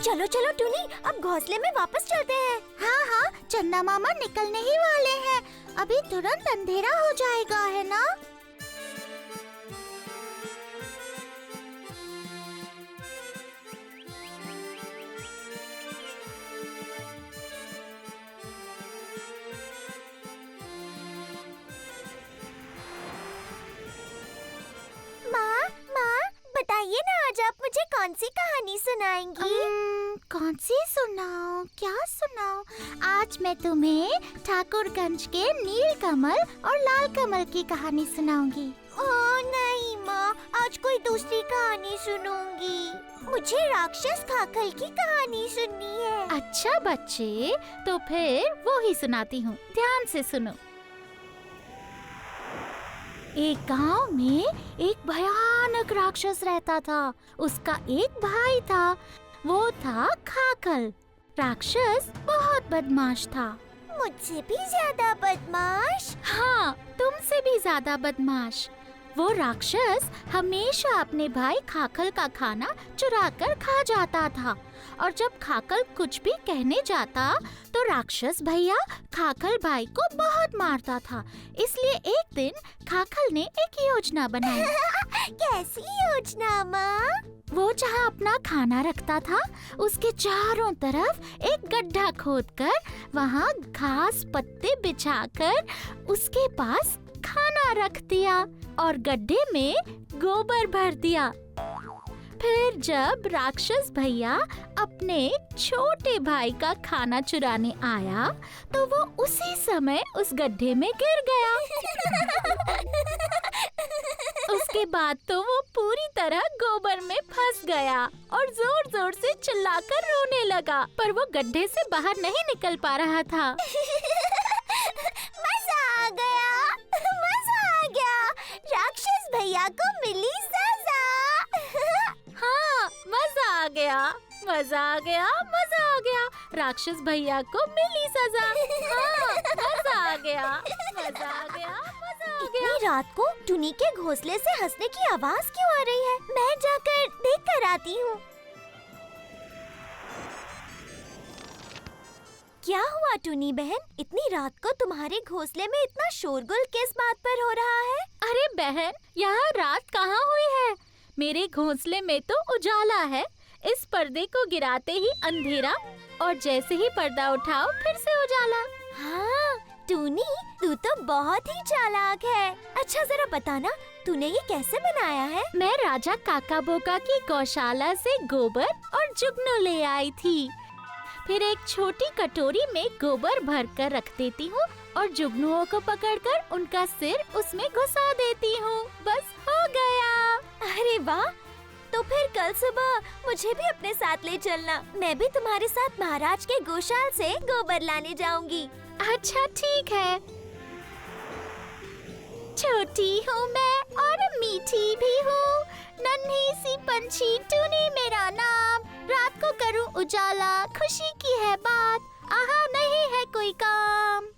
चलो चलो टूनी, अब घोंसले में वापस चलते हैं। हाँ हाँ, चंदा मामा निकलने ही वाले हैं। अभी तुरंत अंधेरा हो जाएगा, है ना? माँ माँ, बताइए ना आज आप मुझे कौन सी कहानी सुनाएंगी? कौन सी सुनाऊं? क्या सुनाऊं? आज मैं तुम्हें ठाकुरगंज के नील कमल और लाल कमल की कहानी सुनाऊंगी। ओह नहीं माँ, आज कोई दूसरी कहानी सुनूंगी। मुझे राक्षस खाखल की कहानी सुननी है। अच्छा बच्चे, तो फिर वो ही सुनाती हूँ, ध्यान से सुनो। एक गांव में एक भयानक राक्षस रहता था। उसका एक भाई था, वो था खाखल। राक्षस बहुत बदमाश था। मुझसे भी ज्यादा बदमाश? हाँ, तुमसे भी ज्यादा बदमाश। वो राक्षस हमेशा अपने भाई खाखल का खाना चुरा कर खा जाता था, और जब खाखल कुछ भी कहने जाता तो राक्षस भैया खाखल भाई को बहुत मारता था। इसलिए एक दिन खाखल ने एक योजना बनाई। कैसी योजना माँ? वो जहाँ अपना खाना रखता था उसके चारों तरफ एक गड्ढा खोदकर वहाँ घास पत्ते बिछाकर उसके पास खाना रख दिया और गड्ढे में गोबर भर दिया। फिर जब राक्षस भैया अपने छोटे भाई का खाना चुराने आया तो वो उसी समय उस गड्ढे में गिर गया। उसके बाद तो वो पूरी तरह गोबर में फंस गया और जोर जोर से चिल्लाकर रोने लगा, पर वो गड्ढे से बाहर नहीं निकल पा रहा था। मजा आ गया, मजा आ गया। राक्षस भैया को मिली सजा। हाँ, मजा आ गया, मजा आ गया, मजा आ गया। राक्षस भैया को मिली सजा। हाँ, मजा आ गया, मजा आ गया, मजा आ गया। इतनी रात को टुनी के घोंसले से हंसने की आवाज क्यों आ रही है? मैं जाकर देख कर आती हूँ। क्या हुआ टुनी बहन? इतनी रात को तुम्हारे घोंसले में इतना शोरगुल किस बात पर हो रहा है? अरे बहन, यहाँ रात कहाँ हुई है? मेरे घोंसले में तो उजाला है। इस पर्दे को गिराते ही अंधेरा और जैसे ही पर्दा उठाओ फिर से उजाला। हाँ टूनी, तू तो बहुत ही चालाक है। अच्छा जरा बताना, तूने ये कैसे बनाया है? मैं राजा काका बोका की गौशाला से गोबर और जुगनू ले आई थी। फिर एक छोटी कटोरी में गोबर भर कर रख देती हूँ और जुगनुओं को पकड़कर उनका सिर उसमें घुसा देती हूँ। बस हो गया। अरे वाह! तो फिर कल सुबह मुझे भी अपने साथ ले चलना। मैं भी तुम्हारे साथ महाराज के गौशाल से गोबर लाने जाऊंगी। अच्छा ठीक है। छोटी हूँ मैं और मीठी भी हूँ, नन्ही सी पंछी टूनी मेरा नाम। रात को करूँ उजाला, खुशी की है बात, आहा नहीं है कोई काम।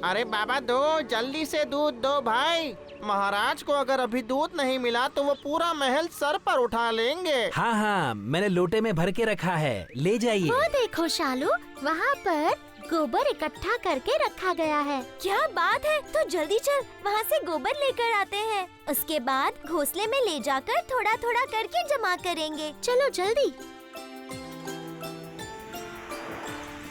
अरे बाबा दो, जल्दी से दूध दो भाई। महाराज को अगर अभी दूध नहीं मिला तो वो पूरा महल सर पर उठा लेंगे। हाँ हाँ, मैंने लोटे में भर के रखा है, ले जाइए। वो देखो शालू, वहाँ पर गोबर इकट्ठा करके रखा गया है। क्या बात है! तो जल्दी चल, वहाँ से गोबर लेकर आते हैं। उसके बाद घोंसले में ले जाकर थोड़ा थोड़ा करके जमा करेंगे। चलो जल्दी।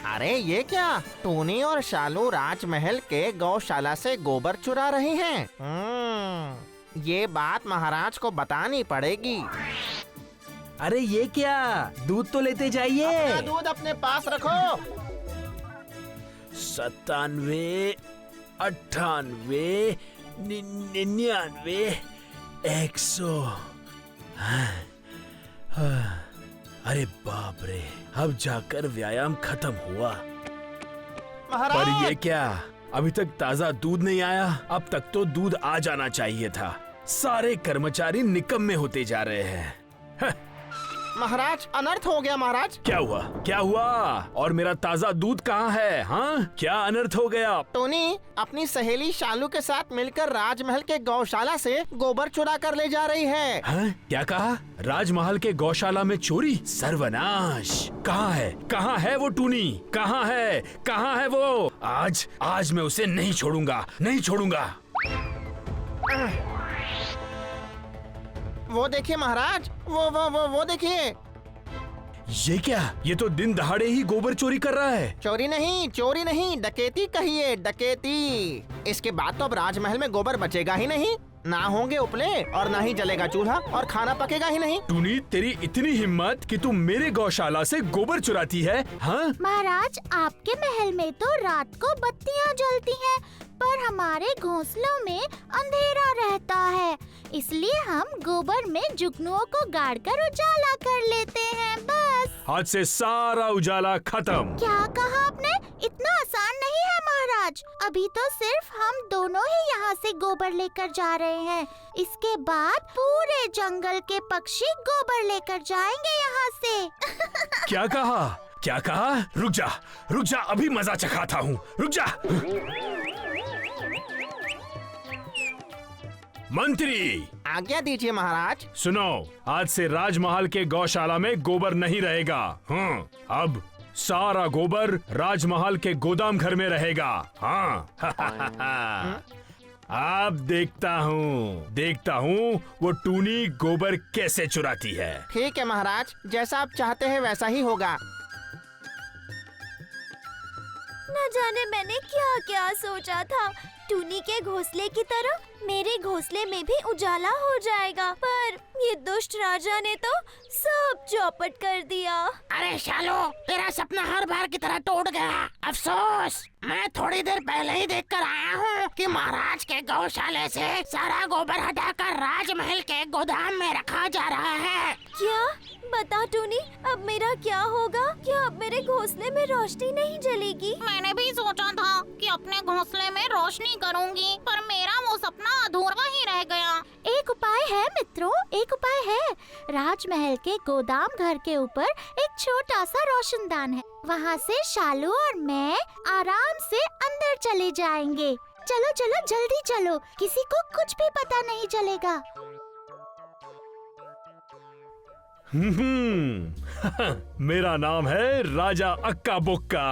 अरे ये क्या, टूनी और शालू राजमहल के गौशाला से गोबर चुरा रहे हैं। ये बात महाराज को बतानी पड़ेगी। अरे ये क्या, दूध तो लेते जाइए। अपना दूध अपने पास रखो। 97, 98, 99, 100। अरे बाप रे, अब जाकर व्यायाम खत्म हुआ। महाराज! पर ये क्या, अभी तक ताजा दूध नहीं आया। अब तक तो दूध आ जाना चाहिए था। सारे कर्मचारी निकम्मे होते जा रहे हैं। महाराज अनर्थ हो गया महाराज। क्या हुआ, क्या हुआ? और मेरा ताज़ा दूध कहाँ है? हाँ, क्या अनर्थ हो गया? टोनी अपनी सहेली शालू के साथ मिलकर राजमहल के गौशाला से गोबर चुरा कर ले जा रही है। हाँ? क्या कहा? राजमहल के गौशाला में चोरी? सर्वनाश! कहाँ है? कहाँ है वो टूनी? कहाँ है? कहाँ है वो? आज मैं उसे नहीं छोड़ूंगा, नहीं छोड़ूंगा। वो देखिए महाराज, वो देखिए। ये क्या? ये तो दिन दहाड़े ही गोबर चोरी कर रहा है। चोरी नहीं, डकैती कहिए, डकैती। इसके बाद तो अब राजमहल में गोबर बचेगा ही नहीं, ना होंगे उपले और ना ही जलेगा चूल्हा और खाना पकेगा ही नहीं। टूनी, तेरी इतनी हिम्मत कि तू मेरे गौशाला से गोबर चुराती है? हाँ? महाराज, आपके महल में तो रात को बत्तियां जलती हैं, पर हमारे घोंसलों में अंधेरा रहता है, इसलिए हम गोबर में जुगनुओं को गाड़कर उजाला कर लेते हैं, बस। आज से सारा उजाला खत्म। क्या कहा आपने? इतना आसान नहीं है महाराज। अभी तो सिर्फ हम दोनों ही यहाँ से गोबर लेकर जा रहे हैं। इसके बाद पूरे जंगल के पक्षी गोबर लेकर जाएंगे यहाँ से। क्या कहा? क्या कहा? रुक जा, अभी मजा चखाता हूँ। रुक जा। मंत्री, आज्ञा दीजिए महाराज। सुनो, आज से राजमहल के गौशाला में गोबर नहीं रहेगा। अब सारा गोबर राजमहल के गोदाम घर में रहेगा। हाँ। अब देखता हूँ वो टूनी गोबर कैसे चुराती है। ठीक है महाराज, जैसा आप चाहते हैं वैसा ही होगा। न जाने मैंने क्या क्या सोचा था। टूनी के घोंसले की तरह मेरे घोंसले में भी उजाला हो जाएगा, पर ये दुष्ट राजा ने तो सब चौपट कर दिया। अरे शालू, तेरा सपना हर बार की तरह टूट गया। अफसोस, मैं थोड़ी देर पहले ही देखकर आया हूँ कि महाराज के गौशाले से सारा गोबर हटाकर राजमहल के गोदाम में रखा जा रहा है। क्या? बता टूनी, अब मेरा क्या होगा? क्या अब मेरे घोंसले में रोशनी नहीं जलेगी? मैंने भी सोचा था कि अपने घोंसले में रोशनी करूंगी, पर मेरा वो सपना अधूरा ही रह गया। एक उपाय है मित्रों, एक उपाय है। राजमहल के गोदाम घर के ऊपर एक छोटा सा रोशनदान है। वहाँ से शालू और मैं आराम से अंदर चले जाएंगे। चलो चलो, जल्दी चलो, किसी को कुछ भी पता नहीं चलेगा। मेरा नाम है राजा अक्का बुक्का।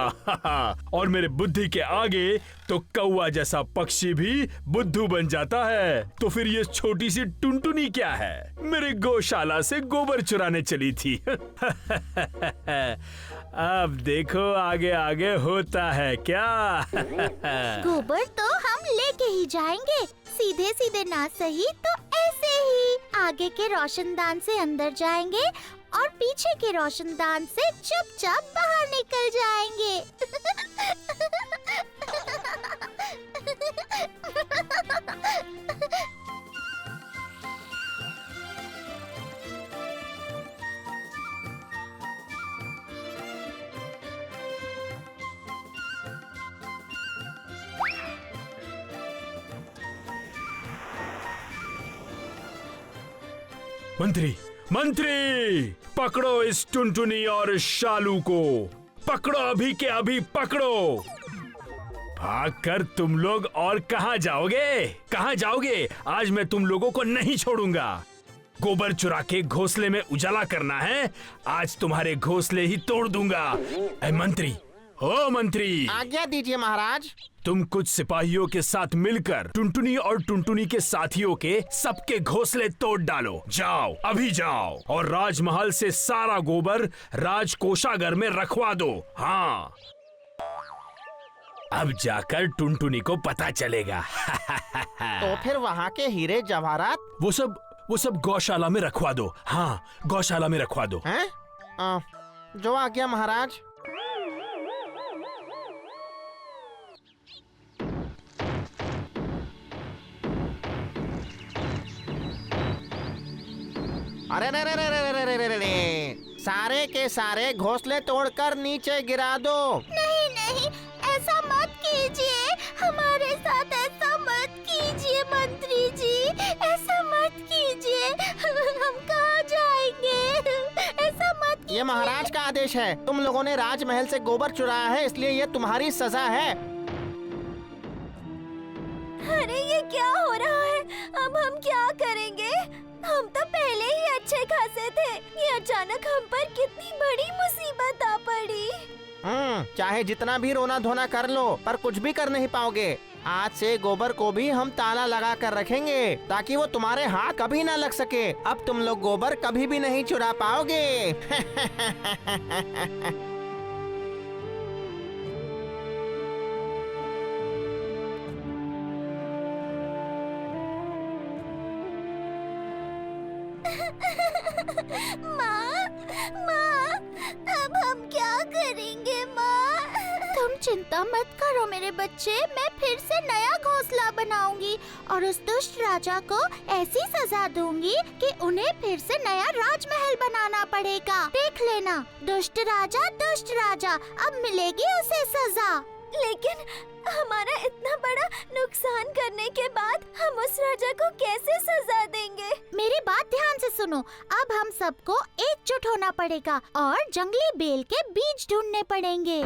और मेरे बुद्धि के आगे तो कौवा जैसा पक्षी भी बुद्धू बन जाता है। तो फिर ये छोटी सी टुनटुनी क्या है? मेरे गौशाला से गोबर चुराने चली थी। अब देखो आगे आगे होता है क्या। गोबर तो हम लेके ही जाएंगे, सीधे सीधे ना सही तो ऐसे ही। आगे के रोशनदान से अंदर जाएंगे और पीछे के रोशनदान से चुपचाप बाहर निकल जाएंगे। मंत्री, पकड़ो इस टुनटुनी और शालू को। पकड़ो, अभी के अभी पकड़ो। भागकर तुम लोग और कहाँ जाओगे? आज मैं तुम लोगों को नहीं छोड़ूंगा। गोबर चुरा के घोंसले में उजाला करना है, आज तुम्हारे घोंसले ही तोड़ दूंगा। मंत्री, आज्ञा दीजिए महाराज। तुम कुछ सिपाहियों के साथ मिलकर टुनटुनी और टुनटुनी के साथियों के सबके घोंसले तोड़ डालो। जाओ, अभी जाओ और राजमहल से सारा गोबर राजकोषागार में रखवा दो। हाँ, अब जाकर टुनटुनी को पता चलेगा। तो फिर वहाँ के हीरे जवाहरात? वो सब गौशाला में रखवा दो। हाँ, गौशाला में रखवा दो। हैं? जो आज्ञा महाराज। अरे रे, सारे के सारे घोंसले तोड़कर नीचे गिरा दो। नहीं, ऐसा मत कीजिए, हमारे साथ ऐसा मत कीजिए मंत्री जी, ऐसा मत कीजिए। हम कहाँ जाएंगे? ऐसा ये महाराज का आदेश है। तुम लोगों ने राजमहल से गोबर चुराया है, इसलिए ये तुम्हारी सजा है। अरे ये क्या हो रहा है? अब हम क्या करेंगे? हम तो पहले ही अच्छे खासे थे। ये अचानक हम पर कितनी बड़ी मुसीबत आ पड़ी। चाहे जितना भी रोना धोना कर लो, पर कुछ भी कर नहीं पाओगे। आज से गोबर को भी हम ताला लगा कर रखेंगे ताकि वो तुम्हारे हाथ कभी ना लग सके। अब तुम लोग गोबर कभी भी नहीं चुरा पाओगे। माँ, माँ, अब हम क्या करेंगे माँ? तुम चिंता मत करो मेरे बच्चे, मैं फिर से नया घोंसला बनाऊंगी और उस दुष्ट राजा को ऐसी सजा दूंगी कि उन्हें फिर से नया राजमहल बनाना पड़ेगा। देख लेना, दुष्ट राजा, अब मिलेगी उसे सजा। लेकिन हमारा इतना बड़ा नुकसान करने के बाद हम उस राजा को कैसे सजा देंगे? मेरी बात ध्यान से सुनो, अब हम सबको एकजुट होना पड़ेगा और जंगली बेल के बीज ढूंढने पड़ेंगे।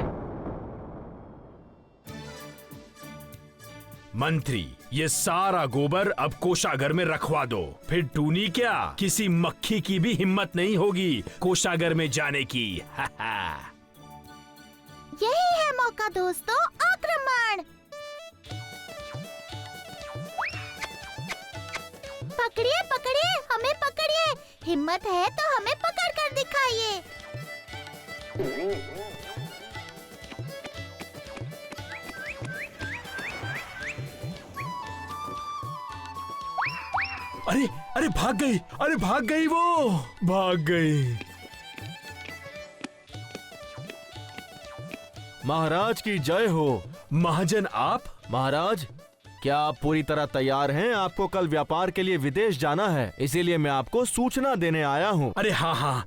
मंत्री, ये सारा गोबर अब कोषागार में रखवा दो। फिर टूनी क्या, किसी मक्खी की भी हिम्मत नहीं होगी कोषागार में जाने की। यही है मौका दोस्तों, आक्रमण! पकड़िए पकड़िए, हमें पकड़िए। हिम्मत है तो हमें पकड़ कर दिखाइए। अरे अरे भाग गई, अरे भाग गई, वो भाग गई। महाराज की जय हो। महाजन आप? महाराज, क्या आप पूरी तरह तैयार हैं? आपको कल व्यापार के लिए विदेश जाना है, इसीलिए मैं आपको सूचना देने आया हूँ। अरे हाँ हाँ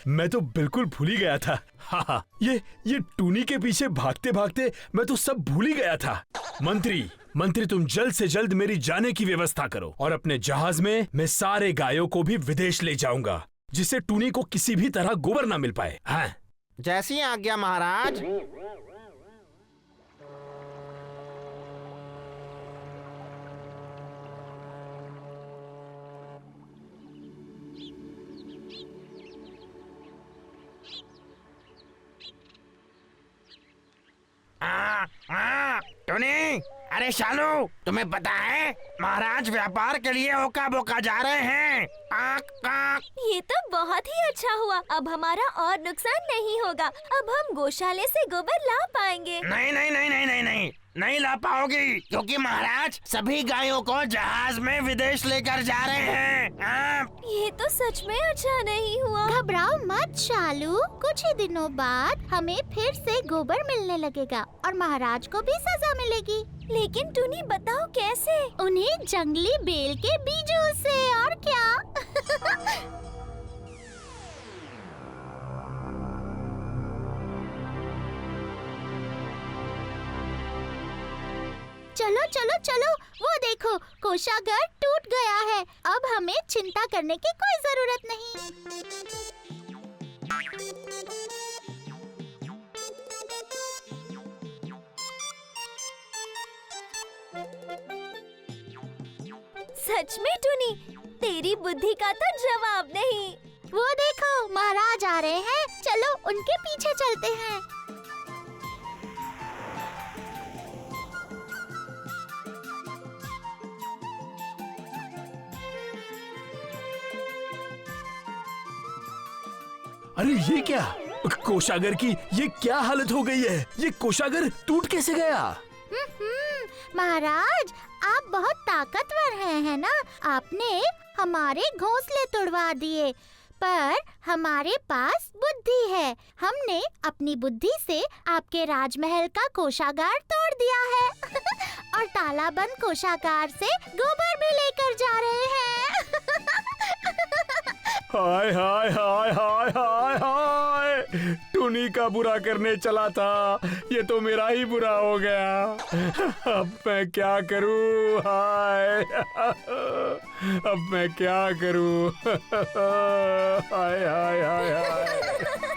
मैं तो बिल्कुल भूल ही गया था। हाँ, ये टूनी के पीछे भागते भागते मैं तो सब भूल ही गया था। मंत्री तुम जल्द से जल्द मेरी जाने की व्यवस्था करो और अपने जहाज में मैं सारे गायों को भी विदेश ले जाऊंगा, जिससे टूनी को किसी भी तरह गोबर ना मिल पाए। हाँ? जैसी आज्ञा महाराज। टोनी, अरे शालू, तुम्हें पता है महाराज व्यापार के लिए ओका बोका जा रहे हैं। आक, आक। ये तो बहुत ही अच्छा हुआ। अब हमारा और नुकसान नहीं होगा। अब हम गौशाले से गोबर ला पाएंगे। नहीं ला पाओगी, क्योंकि महाराज सभी गायों को जहाज में विदेश लेकर जा रहे हैं। ये तो सच में अच्छा नहीं हुआ। घबराओ मत शालू, कुछ ही दिनों बाद हमें फिर से गोबर मिलने लगेगा और महाराज को भी सजा मिलेगी। लेकिन टूनी बताओ कैसे? उन्हें जंगली बेल के बीजों से, और क्या। चलो चलो चलो, वो देखो कोषागार टूट गया है। अब हमें चिंता करने की कोई जरूरत नहीं। सच में टूनी, तेरी बुद्धि का तो जवाब नहीं। वो देखो महाराज आ रहे हैं, चलो उनके पीछे चलते हैं। अरे ये क्या, कोषागार की ये क्या हालत हो गई है? ये कोषागार टूट कैसे गया? महाराज, आप बहुत ताकतवर हैं, है ना? आपने हमारे घोंसले तोड़वा दिए, पर हमारे पास बुद्धि है। हमने अपनी बुद्धि से आपके राजमहल का कोषागार तोड़ दिया है और ताला बंद कोषागार से गोबर भी लेकर जा रहे हैं। हाय हाय हाय हाय हाय हाय, टूनी का बुरा करने चला था, ये तो मेरा ही बुरा हो गया। अब मैं क्या करूं? हाय अब मैं क्या करूं? हाय हाय हाय हाय।